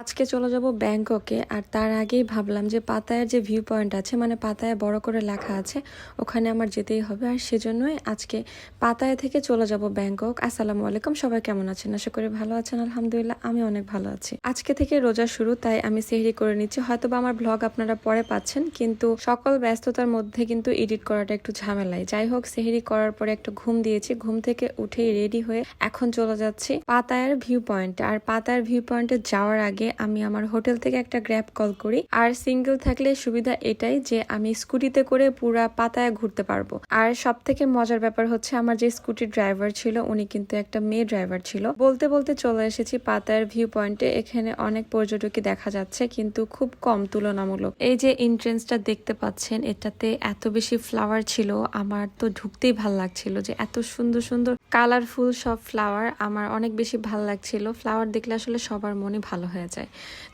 আজকে চলে যাব ব্যাংককে। আর তার আগেই ভাবলাম যে পাতায়ার যে ভিউ পয়েন্ট আছে, মানে পাতায়া বড় করে লেখা আছে, ওখানে আমার যেতেই হবে। আর সেজন্যই আজকে পাতায়া থেকে চলে যাব ব্যাংকক। আসসালামু আলাইকুম, সবাই কেমন আছেন? আশা করি ভালো আছেন। আলহামদুলিল্লাহ, আমি অনেক ভালো আছি। আজকে থেকে রোজা শুরু, তাই আমি সেহরি করে নিচ্ছি। হয়তোবা আমার ব্লগ আপনারা পরে পাচ্ছেন, কিন্তু সকল ব্যস্ততার মধ্যে কিন্তু এডিট করাটা একটু ঝামেলাই। যাই হোক, সেহরি করার পরে একটু ঘুম দিয়েছি। ঘুম থেকে উঠেই রেডি হয়ে এখন চলে যাচ্ছি পাতায়ার ভিউ পয়েন্টে। আর পাতায়ার ভিউ পয়েন্টে যাওয়ার আগে আমি আমার হোটেল থেকে একটা গ্র্যাব কল করি। আর সিঙ্গেল থাকলে সুবিধা এটাই যে আমি স্কুটিতে করে পুরা পাতায়া ঘুরতে পারবো। আর সব থেকে মজার ব্যাপার হচ্ছে, আমার যে স্কুটি ড্রাইভার ছিল উনি কিন্তু একটা মেয়ে ড্রাইভার ছিল। বলতে বলতে চলে এসেছি পাতায়ার ভিউ পয়েন্টে। এখানে অনেক পর্যটকই দেখা যাচ্ছে, কিন্তু খুব কম তুলনামূলক। এই যে এন্ট্রেন্সটা দেখতে পাচ্ছেন, এটাতে এত বেশি ফ্লাওয়ার ছিল, আমার তো ঢুকতেই ভাল লাগছিল। যে এত সুন্দর সুন্দর কালারফুল সব ফ্লাওয়ার, আমার অনেক বেশি ভাল লাগছিল। ফ্লাওয়ার দেখলে আসলে সবার মনে ভালো হয়ে যায়।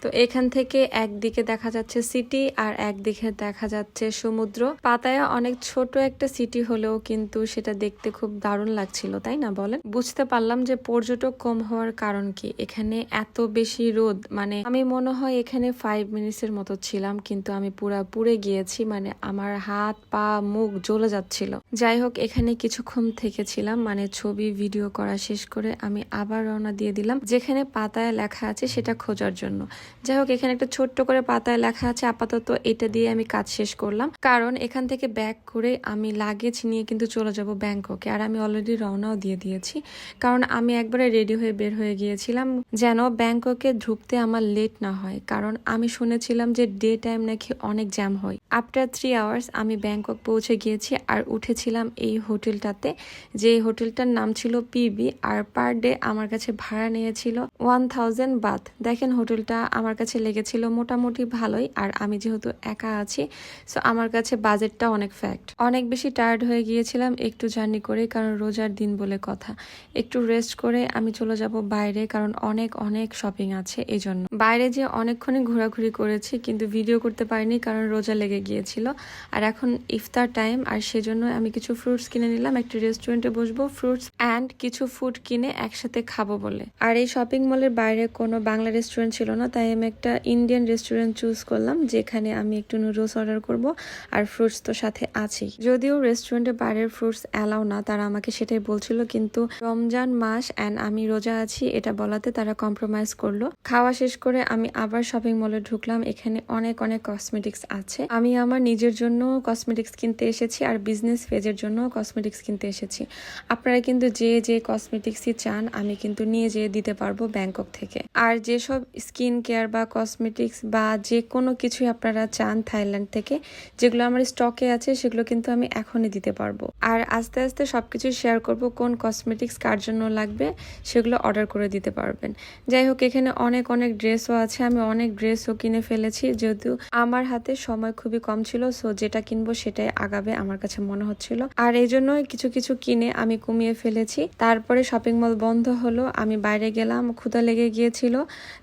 তো এখান থেকে একদিকে দেখা যাচ্ছে সিটি, আর একদিকে দেখা যাচ্ছে সমুদ্র। পাতায়া অনেক ছোট একটা সিটি হলেও কিন্তু সেটা দেখতে খুব দারুণ লাগছিল, তাই না বলেন? বুঝতে পারলাম যে পর্যটক কম হওয়ার কারণ কি। এখানে এত বেশি রোদ, মানে আমি মনে হয় এখানে 5 মিনিটসের মতো ছিলাম, কিন্তু আমি পুরা পুড়ে গিয়েছি। মানে আমার হাত পা মুখ জ্বলে যাচ্ছিল। যাই হোক, এখানে কিছুক্ষণ থেকেছিলাম, মানে ছবি ভিডিও করা শেষ করে আমি আবার রওনা দিয়ে দিলাম যেখানে পাতায় লেখা আছে সেটা খোঁজার জন্য। যাই হোক, এখানে একটা ছোট্ট করে পাতায় লেখা আছে। আপাতত এটা দিয়ে আমি কাজ শেষ করলাম, কারণ এখান থেকে ব্যাক করে আমি লাগেজ নিয়ে কিন্তু চলে যাব ব্যাংককে। আর আমি অলরেডি রওনাও দিয়ে দিয়েছি, কারণ আমি একবারে রেডি হয়ে বের হয়ে গিয়েছিলাম যেন ব্যাংককে ঢুকতে আমার লেট না হয়। কারণ আমি শুনেছিলাম যে ডে টাইম নাকি অনেক জ্যাম হয়। আফটার 3 আওয়ার্স আমি ব্যাংকক পৌঁছে গিয়েছি আর উঠেছিলাম এই হোটেলটাতে, যে হোটেলটার নাম ছিল পিবি। আর পার ডে আমার কাছে ভাড়া নিয়েছিল 1000 বাত। দেখেন, হোটেলটা আমার কাছে লেগেছিল মোটামুটি ভালোই। আর আমি যেহেতু একা আছি, সো আমার কাছে বাজেটটা অনেক ফ্যাক্ট। অনেক বেশি টায়ার্ড হয়ে গিয়েছিলাম একটু জার্নি করে, কারণ রোজার দিন বলে কথা। একটু রেস্ট করে আমি চলে যাব বাইরে, কারণ অনেক অনেক শপিং আছে। এই জন্য বাইরে যে অনেকক্ষণই ঘোরাঘুরি করেছি, কিন্তু ভিডিও করতে পারিনি কারণ রোজা লেগে গিয়েছিল। আর এখন ইফতার টাইম, আর সেজন্য আমি কিছু ফ্রুটস কিনে নিলাম। একটা রেস্টুরেন্টে বসবো, ফ্রুটস অ্যান্ড কিছু ফুড কিনে একসাথে খাবো বলে। আর এই শপিং মলের বাইরে কোনো বাংলা রেস্টুরেন্ট ছিল না, তাই আমি একটা ইন্ডিয়ান রেস্টুরেন্ট চুজ করলাম, যেখানে আমি একটু নুডলস অর্ডার করব। আর ফ্রুটস তো সাথে আছেই। যদিও রেস্টুরেন্টে বাইরের ফ্রুটস অ্যালাউ না, তারা আমাকে সেটাই বলছিল, কিন্তু রমজান মাস অ্যান্ড আমি রোজা আছি এটা বলাতে তারা কম্প্রোমাইজ করলো। খাওয়া শেষ করে আমি আবার শপিং মলে ঢুকলাম। এখানে অনেক অনেক কসমেটিক্স আছে। আমি আমার নিজের জন্য কসমেটিক্স কিনতে এসেছি, আর বিজনেস পেজের জন্য কসমেটিক্স কিনতে এসেছি। আপনারা কিন্তু যে যে কসমেটিক্সই চান আমি কিন্তু নিয়ে যেয়ে দিতে পারবো ব্যাংকক থেকে। আর যেসব স্কিন কেয়ার বা কসমেটিক্স বা যে কোনো কিছুই আপনারা চান থাইল্যান্ড থেকে, যেগুলো আমার স্টকে আছে সেগুলো কিন্তু আমি এখনই দিতে পারবো। আর আস্তে আস্তে সবকিছু শেয়ার করব, কোন কসমেটিক্স কার জন্য লাগবে সেগুলো অর্ডার করে দিতে পারবেন। যাই হোক, এখানে অনেক অনেক ড্রেসও আছে। আমি অনেক ড্রেসও কিনে ফেলেছি, যেহেতু আমার হাতে সময় খুবই কম ছিল। সো যেটা কিনবো সেটাই আগাবে আমার কাছে মনে হচ্ছিল। আর এই জন্যই কিছু কিছু কিনে আমি কমিয়ে ফেলেছি। তারপরে শপিং মল বন্ধ হলো, আমি বাইরে গেলাম, ক্ষুধা লেগে গিয়েছিল।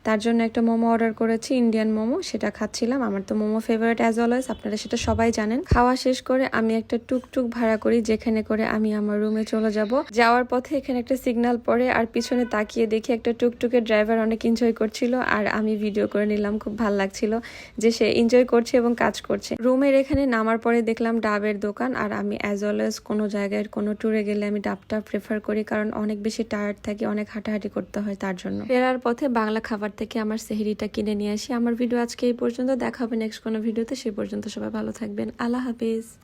তার জন্য একটা মোমো অর্ডার করেছি, ইন্ডিয়ান মোমো, সেটা খাচ্ছিলাম। আমার তো মোমো ফেভারিট অ্যাজ অলওয়েজ, আপনারা সেটা সবাই জানেন। খাওয়া শেষ করে আমি একটা টুকটুক ভাড়া করি, যেখানে করে আমি আমার রুমে চলে যাব। যাওয়ার পথে এখানে একটা সিগন্যাল পড়ে, আর পিছনে তাকিয়ে দেখি একটা টুকটুকের ড্রাইভার অনেক এনজয় করছিল। আর আমি ভিডিও করে নিলাম, খুব ভালো লাগছিল যে সে এনজয় করছে এবং কাজ করছে। রুমের এখানে নামার পরে দেখলাম ডাবের দোকান। আর আমি অ্যাজ অলওয়েজ কোনো জায়গায় কোনো ট্যুরে গেলে আমি ডাবটা প্রেফার করি, কারণ অনেক বেশি টায়ার্ড থাকি, অনেক হাঁটাহাঁটি করতে হয় তার জন্য। ফেরার পথে বাংলা খাবার থেকে আমার সেহরিটা কিনে নিয়ে আসি। আমার ভিডিও আজকে এই পর্যন্ত, দেখা হবে নেক্সট কোনো ভিডিওতে। সেই পর্যন্ত সবাই ভালো থাকবেন। আল্লাহ হাফিজ।